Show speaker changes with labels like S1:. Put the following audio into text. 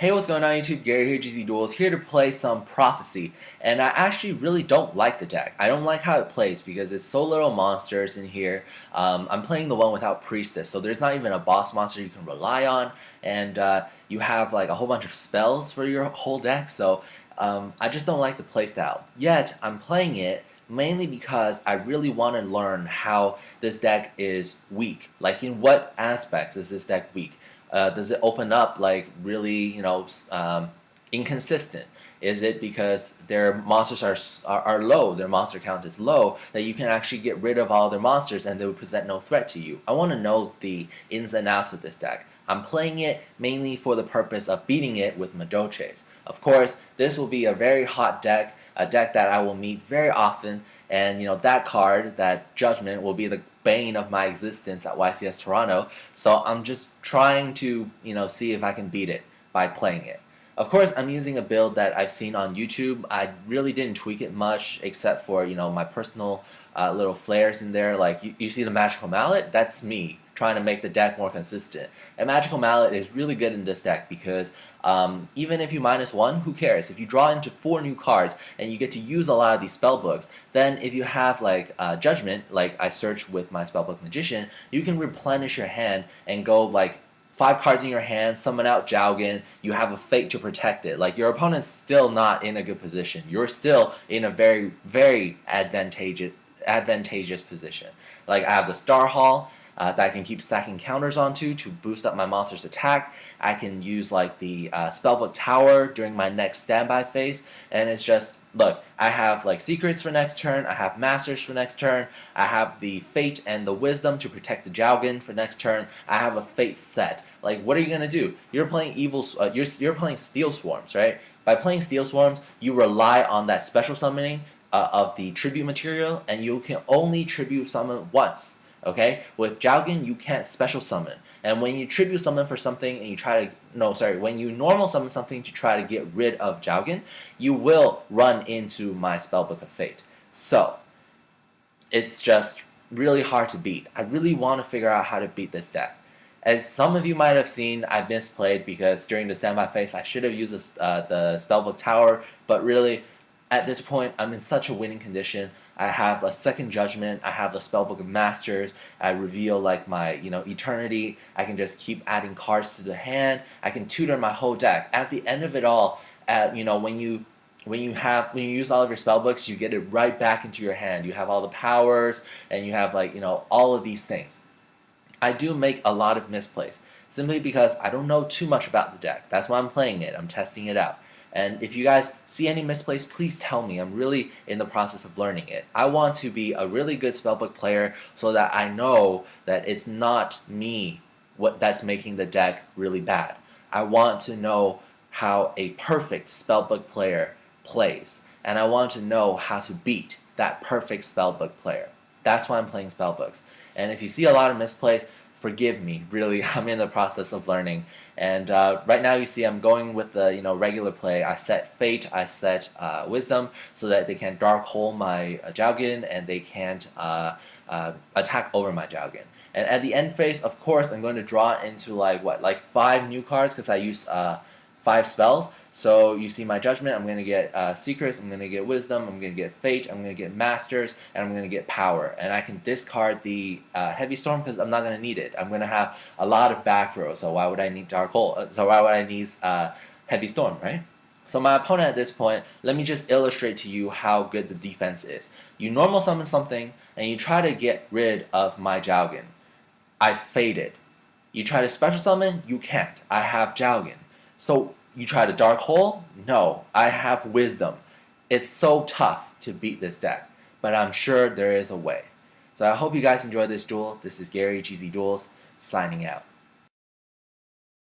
S1: Hey, what's going on YouTube? Gary here, gzduel, here to play some Prophecy, and I actually really don't like the deck. I don't like how it plays because it's so little monsters in here. I'm playing the one without Priestess, so there's not even a boss monster you can rely on, and you have like a whole bunch of spells for your whole deck, so I just don't like the playstyle. Yet, I'm playing it mainly because I really want to learn how this deck is weak. Like, in what aspects is this deck weak? Does it open up like really, inconsistent? Is it because their monsters are low, their monster count is low, that you can actually get rid of all their monsters and they would present no threat to you? I want to know the ins and outs of this deck. I'm playing it mainly for the purpose of beating it with Madoches. Of course, this will be a very hot deck, a deck that I will meet very often, and that card, that Judgment, will be the bane of my existence at YCS Toronto. So I'm just trying to see if I can beat it by playing it. Of course, I'm using a build that I've seen on YouTube. I really didn't tweak it much, except for my personal little flares in there. Like you see the Magical Mallet, that's me trying to make the deck more consistent. And Magical Mallet is really good in this deck because even if you -1, who cares? If you draw into 4 new cards and you get to use a lot of these spell books, then if you have like Judgment, like I searched with my Spellbook Magician, you can replenish your hand and go like 5 cards in your hand, summon out Jowgen, you have a Fate to protect it. Like, your opponent's still not in a good position. You're still in a very, very advantageous position. Like, I have the Star Hall that I can keep stacking counters onto to boost up my monster's attack. I can use like the Spellbook Tower during my next standby phase, and it's just, look, I have like Secrets for next turn, I have Masters for next turn, I have the Fate and the Wisdom to protect the Jowgen for next turn, I have a Fate set. Like, what are you gonna do? You're playing you're playing Steelswarms, right? By playing Steelswarms, you rely on that special summoning of the tribute material, and you can only tribute summon once. Okay, with Jowgen you can't special summon, and when you tribute summon for something and you try to when you normal summon something to try to get rid of Jowgen, you will run into my Spellbook of Fate. So it's just really hard to beat. I really want to figure out how to beat this deck. As some of you might have seen, I misplayed because during the standby phase I should have used the Spellbook Tower, but really at this point I'm in such a winning condition. I have a second Judgment, I have the Spellbook of Masters, I reveal like my Eternity, I can just keep adding cards to the hand, I can tutor my whole deck. At the end of it all, when you use all of your spellbooks, you get it right back into your hand. You have all the powers, and you have like all of these things. I do make a lot of misplays simply because I don't know too much about the deck. That's why I'm playing it. I'm testing it out. And if you guys see any misplays, please tell me. I'm really in the process of learning it. I want to be a really good spellbook player so that I know that it's not me that's making the deck really bad. I want to know how a perfect spellbook player plays, and I want to know how to beat that perfect spellbook player. That's why I'm playing spellbooks. And if you see a lot of misplays, forgive me. Really, I'm in the process of learning. And right now, you see, I'm going with the regular play. I set Fate, I set Wisdom, so that they can Dark Hole my Jowgen, and they can't attack over my Jowgen. And at the end phase, of course, I'm going to draw into like 5 new cards because I use 5 spells. So you see my Judgment, I'm going to get Secrets, I'm going to get Wisdom, I'm going to get Fate, I'm going to get Masters, and I'm going to get Power. And I can discard the Heavy Storm because I'm not going to need it. I'm going to have a lot of back row, so why would I need Dark Hole? So why would I need Heavy Storm, right? So my opponent at this point, let me just illustrate to you how good the defense is. You normal summon something, and you try to get rid of my Jowgen. I faded. You try to special summon, you can't. I have Jowgen. So you try to Dark Hole? No, I have Wisdom. It's so tough to beat this deck, but I'm sure there is a way. So I hope you guys enjoyed this duel. This is Gary, gzduel, signing out.